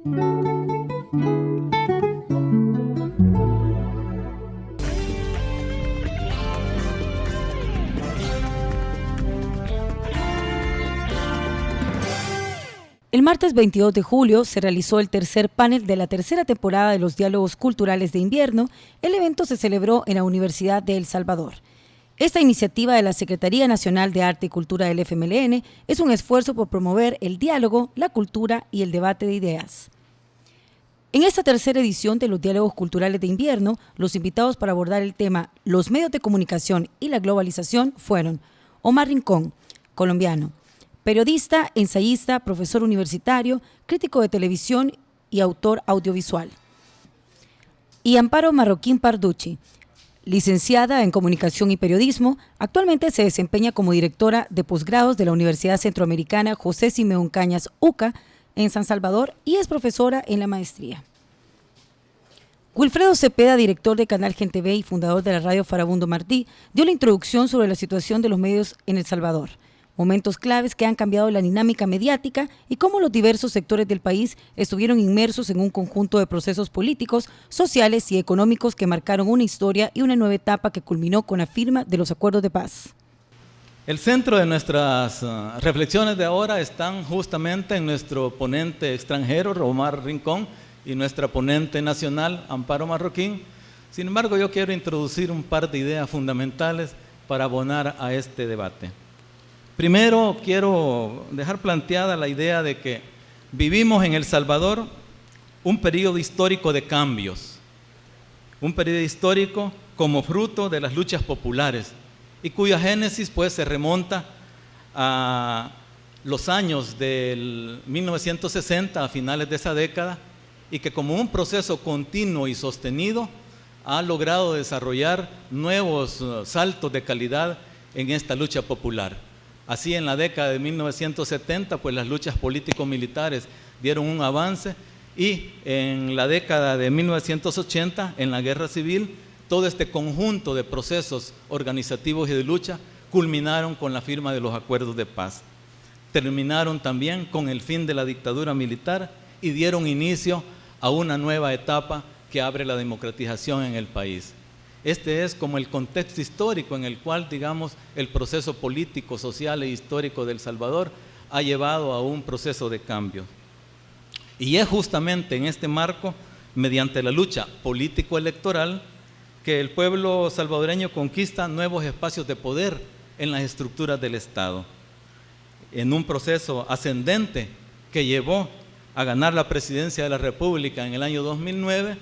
El martes 22 de julio se realizó el tercer panel de la tercera temporada de los Diálogos Culturales de Invierno. El evento se celebró en la Universidad de El Salvador. Esta iniciativa de la Secretaría Nacional de Arte y Cultura del FMLN es un esfuerzo por promover el diálogo, la cultura y el debate de ideas. En esta tercera edición de los Diálogos Culturales de Invierno, los invitados para abordar el tema los medios de comunicación y la globalización fueron Omar Rincón, colombiano, periodista, ensayista, profesor universitario, crítico de televisión y autor audiovisual. Y Amparo Marroquín Parducci, licenciada en Comunicación y Periodismo, actualmente se desempeña como directora de posgrados de la Universidad Centroamericana José Simeón Cañas UCA en San Salvador y es profesora en la maestría. Wilfredo Cepeda, director de Canal Gente V y fundador de la radio Farabundo Martí, dio la introducción sobre la situación de los medios en El Salvador, momentos claves que han cambiado la dinámica mediática y cómo los diversos sectores del país estuvieron inmersos en un conjunto de procesos políticos, sociales y económicos que marcaron una historia y una nueva etapa que culminó con la firma de los acuerdos de paz. El centro de nuestras reflexiones de ahora están justamente en nuestro ponente extranjero, Omar Rincón, y nuestra ponente nacional, Amparo Marroquín. Sin embargo, yo quiero introducir un par de ideas fundamentales para abonar a este debate. Primero, quiero dejar planteada la idea de que vivimos en El Salvador un periodo histórico de cambios, un periodo histórico como fruto de las luchas populares y cuya génesis pues se remonta a los años del 1960, a finales de esa década, y que como un proceso continuo y sostenido ha logrado desarrollar nuevos saltos de calidad en esta lucha popular. Así, en la década de 1970, pues las luchas político-militares dieron un avance y en la década de 1980, en la Guerra Civil, todo este conjunto de procesos organizativos y de lucha culminaron con la firma de los acuerdos de paz. Terminaron también con el fin de la dictadura militar y dieron inicio a una nueva etapa que abre la democratización en el país. Este es como el contexto histórico en el cual, digamos, el proceso político, social e histórico de El Salvador ha llevado a un proceso de cambio. Y es justamente en este marco, mediante la lucha político-electoral, que el pueblo salvadoreño conquista nuevos espacios de poder en las estructuras del Estado, en un proceso ascendente que llevó a ganar la presidencia de la República en el año 2009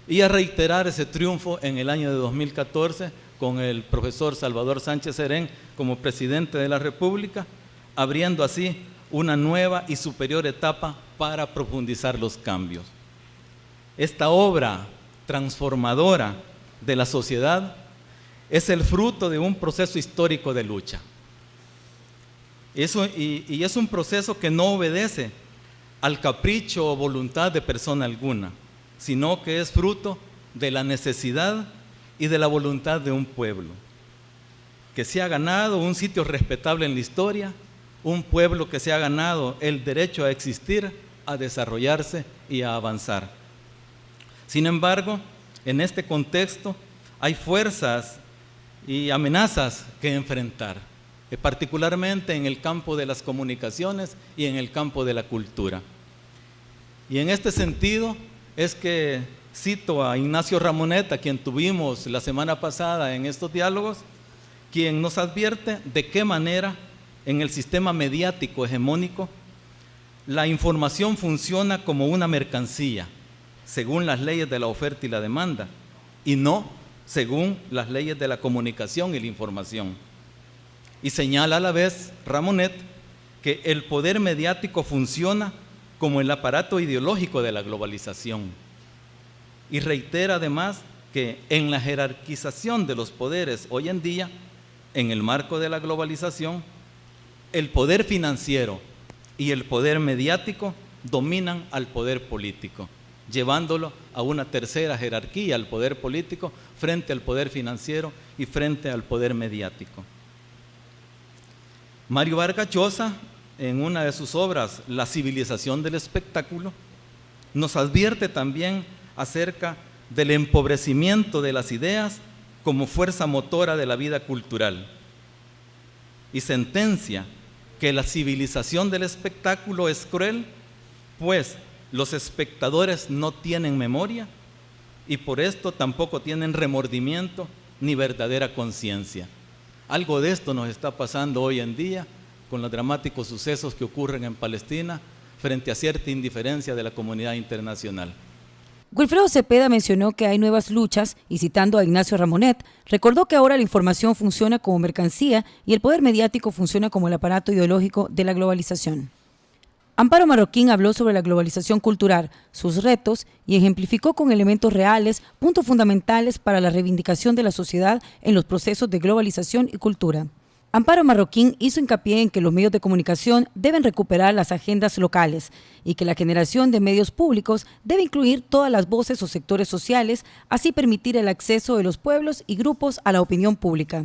y a reiterar ese triunfo en el año de 2014 con el profesor Salvador Sánchez Serén como presidente de la República, abriendo así una nueva y superior etapa para profundizar los cambios. Esta obra transformadora de la sociedad es el fruto de un proceso histórico de lucha. Y es un proceso que no obedece al capricho o voluntad de persona alguna, sino que es fruto de la necesidad y de la voluntad de un pueblo, que se ha ganado un sitio respetable en la historia, un pueblo que se ha ganado el derecho a existir, a desarrollarse y a avanzar. Sin embargo, en este contexto hay fuerzas y amenazas que enfrentar, particularmente en el campo de las comunicaciones y en el campo de la cultura. Y en este sentido es que cito a Ignacio Ramonet, a quien tuvimos la semana pasada en estos diálogos, quien nos advierte de qué manera en el sistema mediático hegemónico la información funciona como una mercancía, según las leyes de la oferta y la demanda, y no según las leyes de la comunicación y la información. Y señala a la vez Ramonet que el poder mediático funciona como el aparato ideológico de la globalización. Y reitera además que en la jerarquización de los poderes hoy en día, en el marco de la globalización, el poder financiero y el poder mediático dominan al poder político, llevándolo a una tercera jerarquía, al poder político frente al poder financiero y frente al poder mediático. Mario Vargas Llosa, en una de sus obras, La civilización del espectáculo, nos advierte también acerca del empobrecimiento de las ideas como fuerza motora de la vida cultural y sentencia que la civilización del espectáculo es cruel, pues los espectadores no tienen memoria y por esto tampoco tienen remordimiento ni verdadera conciencia. Algo de esto nos está pasando hoy en día con los dramáticos sucesos que ocurren en Palestina frente a cierta indiferencia de la comunidad internacional. Wilfredo Cepeda mencionó que hay nuevas luchas y, citando a Ignacio Ramonet, recordó que ahora la información funciona como mercancía y el poder mediático funciona como el aparato ideológico de la globalización. Amparo Marroquín habló sobre la globalización cultural, sus retos y ejemplificó con elementos reales puntos fundamentales para la reivindicación de la sociedad en los procesos de globalización y cultura. Amparo Marroquín hizo hincapié en que los medios de comunicación deben recuperar las agendas locales y que la generación de medios públicos debe incluir todas las voces o sectores sociales, así permitir el acceso de los pueblos y grupos a la opinión pública.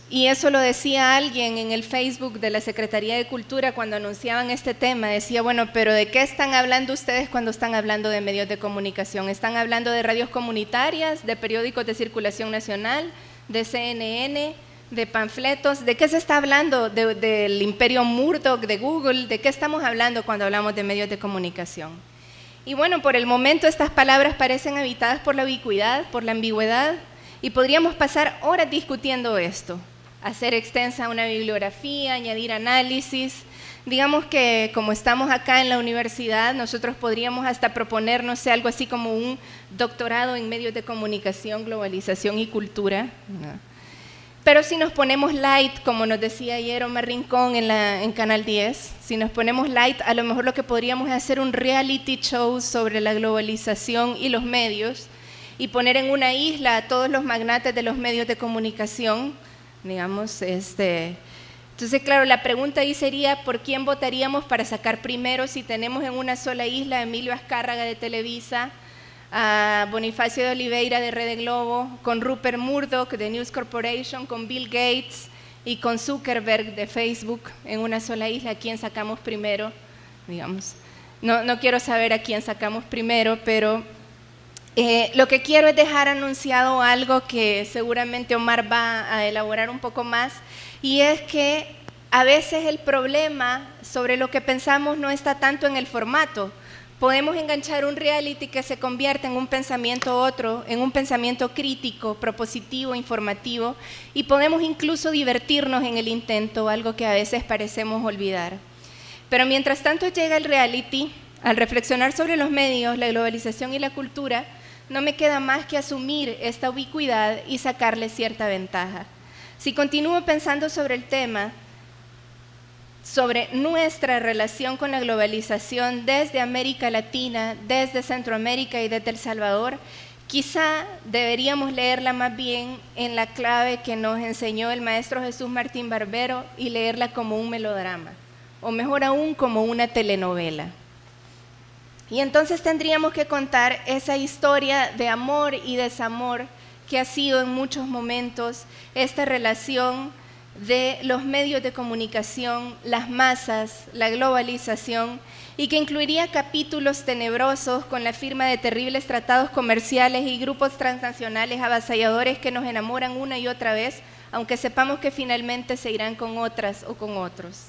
Y eso lo decía alguien en el Facebook de la Secretaría de Cultura cuando anunciaban este tema. Decía, bueno, pero ¿de qué están hablando ustedes cuando están hablando de medios de comunicación? ¿Están hablando de radios comunitarias, de periódicos de circulación nacional, de CNN, de panfletos? ¿De qué se está hablando? ¿Del imperio Murdoch, de Google? ¿De qué estamos hablando cuando hablamos de medios de comunicación? Y bueno, por el momento estas palabras parecen habitadas por la ubicuidad, por la ambigüedad, y podríamos pasar horas discutiendo esto, hacer extensa una bibliografía, añadir análisis. Digamos que como estamos acá en la universidad, nosotros podríamos hasta proponer, no sé, algo así como un doctorado en medios de comunicación, globalización y cultura, ¿no? Pero si nos ponemos light, como nos decía ayer Omar Rincón en Canal 10, si nos ponemos light, a lo mejor lo que podríamos es hacer un reality show sobre la globalización y los medios y poner en una isla a todos los magnates de los medios de comunicación, digamos. Entonces, claro, la pregunta ahí sería, ¿por quién votaríamos para sacar primero si tenemos en una sola isla a Emilio Azcárraga de Televisa, a Bonifacio de Oliveira de Rede Globo, con Rupert Murdoch de News Corporation, con Bill Gates y con Zuckerberg de Facebook en una sola isla? ¿A quién sacamos primero? Digamos, no quiero saber a quién sacamos primero, pero lo que quiero es dejar anunciado algo que seguramente Omar va a elaborar un poco más, y es que a veces el problema sobre lo que pensamos no está tanto en el formato. Podemos enganchar un reality que se convierte en un pensamiento otro, en un pensamiento crítico, propositivo, informativo, y podemos incluso divertirnos en el intento, algo que a veces parecemos olvidar. Pero mientras tanto llega el reality, al reflexionar sobre los medios, la globalización y la cultura, no me queda más que asumir esta ubicuidad y sacarle cierta ventaja. Si continúo pensando sobre el tema, sobre nuestra relación con la globalización desde América Latina, desde Centroamérica y desde El Salvador, quizá deberíamos leerla más bien en la clave que nos enseñó el maestro Jesús Martín Barbero y leerla como un melodrama, o mejor aún como una telenovela. Y entonces tendríamos que contar esa historia de amor y desamor que ha sido en muchos momentos esta relación de los medios de comunicación, las masas, la globalización, y que incluiría capítulos tenebrosos con la firma de terribles tratados comerciales y grupos transnacionales avasalladores que nos enamoran una y otra vez, aunque sepamos que finalmente se irán con otras o con otros.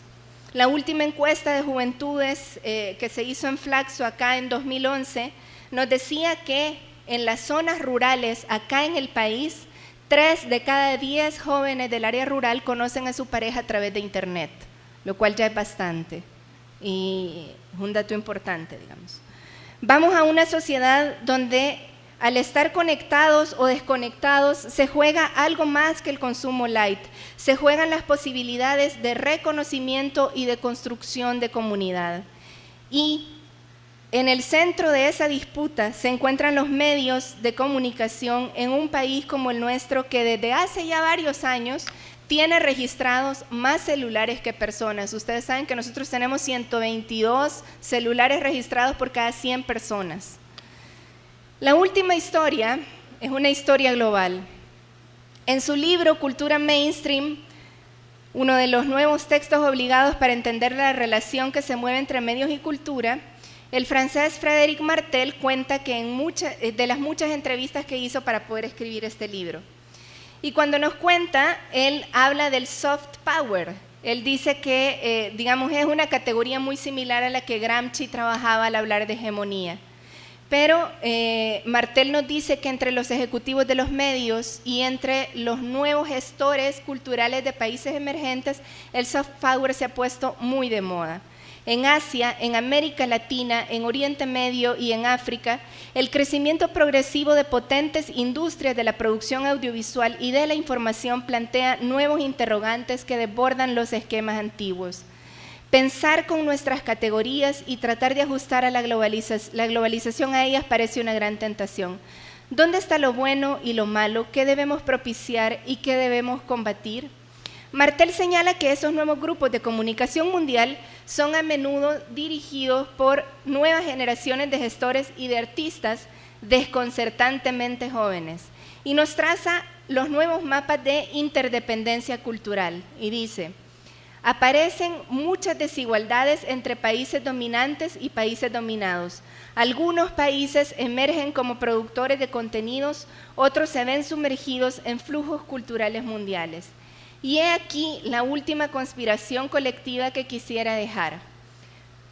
La última encuesta de juventudes que se hizo en Flaxo acá en 2011 nos decía que en las zonas rurales acá en el país, 3 de cada 10 jóvenes del área rural conocen a su pareja a través de internet, lo cual ya es bastante y es un dato importante, digamos. Vamos a una sociedad donde al estar conectados o desconectados se juega algo más que el consumo light, se juegan las posibilidades de reconocimiento y de construcción de comunidad. Y en el centro de esa disputa se encuentran los medios de comunicación en un país como el nuestro, que desde hace ya varios años tiene registrados más celulares que personas. Ustedes saben que nosotros tenemos 122 celulares registrados por cada 100 personas. La última historia es una historia global. En su libro Cultura Mainstream, uno de los nuevos textos obligados para entender la relación que se mueve entre medios y cultura, El francés Frédéric Martel cuenta que de las muchas entrevistas que hizo para poder escribir este libro. Y cuando nos cuenta, él habla del soft power. Él dice que, digamos, es una categoría muy similar a la que Gramsci trabajaba al hablar de hegemonía. Pero Martel nos dice que entre los ejecutivos de los medios y entre los nuevos gestores culturales de países emergentes, el soft power se ha puesto muy de moda. En Asia, en América Latina, en Oriente Medio y en África, el crecimiento progresivo de potentes industrias de la producción audiovisual y de la información plantea nuevos interrogantes que desbordan los esquemas antiguos. Pensar con nuestras categorías y tratar de ajustar a la globalización a ellas parece una gran tentación. ¿Dónde está lo bueno y lo malo? ¿Qué debemos propiciar y qué debemos combatir? Martel señala que esos nuevos grupos de comunicación mundial son a menudo dirigidos por nuevas generaciones de gestores y de artistas desconcertantemente jóvenes y nos traza los nuevos mapas de interdependencia cultural y dice: aparecen muchas desigualdades entre países dominantes y países dominados. Algunos países emergen como productores de contenidos, otros se ven sumergidos en flujos culturales mundiales. Y he aquí la última conspiración colectiva que quisiera dejar.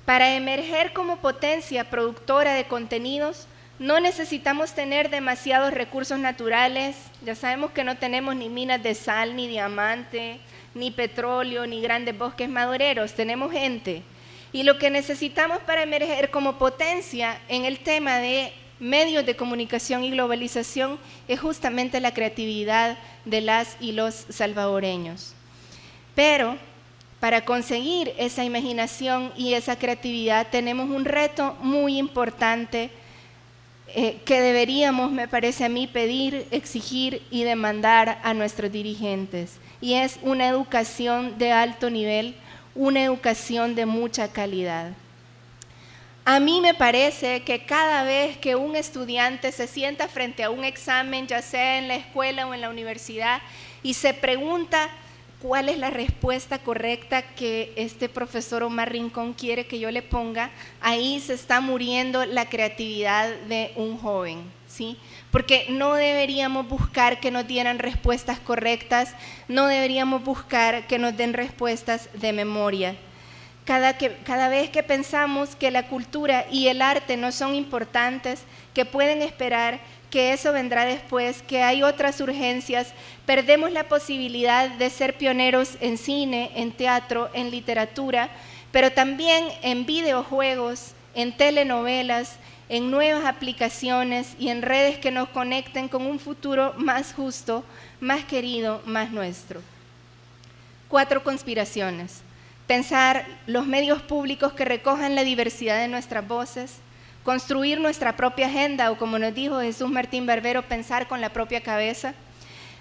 Para emerger como potencia productora de contenidos, no necesitamos tener demasiados recursos naturales. Ya sabemos que no tenemos ni minas de sal, ni diamante, ni petróleo, ni grandes bosques madureros. Tenemos gente. Y lo que necesitamos para emerger como potencia en el tema de medios de comunicación y globalización es justamente la creatividad de las y los salvadoreños. Pero para conseguir esa imaginación y esa creatividad tenemos un reto muy importante que deberíamos, me parece a mí, pedir, exigir y demandar a nuestros dirigentes. Y es una educación de alto nivel, una educación de mucha calidad. A mí me parece que cada vez que un estudiante se sienta frente a un examen, ya sea en la escuela o en la universidad, y se pregunta cuál es la respuesta correcta que este profesor Omar Rincón quiere que yo le ponga, ahí se está muriendo la creatividad de un joven, ¿sí? Porque no deberíamos buscar que nos dieran respuestas correctas, no deberíamos buscar que nos den respuestas de memoria. Cada vez que pensamos que la cultura y el arte no son importantes, que pueden esperar, que eso vendrá después, que hay otras urgencias, perdemos la posibilidad de ser pioneros en cine, en teatro, en literatura, pero también en videojuegos, en telenovelas, en nuevas aplicaciones y en redes que nos conecten con un futuro más justo, más querido, más nuestro. 4 conspiraciones. Pensar los medios públicos que recojan la diversidad de nuestras voces, construir nuestra propia agenda o, como nos dijo Jesús Martín Barbero, pensar con la propia cabeza,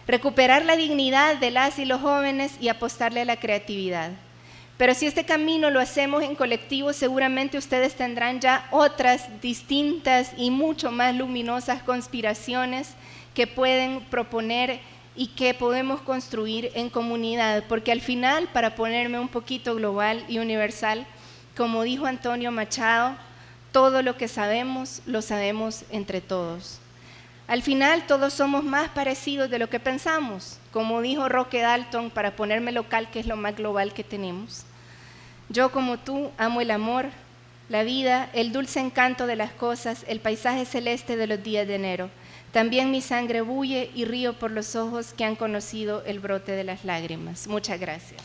recuperar la dignidad de las y los jóvenes y apostarle a la creatividad. Pero si este camino lo hacemos en colectivo, seguramente ustedes tendrán ya otras distintas y mucho más luminosas conspiraciones que pueden proponer y que podemos construir en comunidad, porque al final, para ponerme un poquito global y universal, como dijo Antonio Machado, todo lo que sabemos, lo sabemos entre todos. Al final, todos somos más parecidos de lo que pensamos, como dijo Roque Dalton, para ponerme local, que es lo más global que tenemos. Yo, como tú, amo el amor, la vida, el dulce encanto de las cosas, el paisaje celeste de los días de enero. También mi sangre bulle y río por los ojos que han conocido el brote de las lágrimas. Muchas gracias.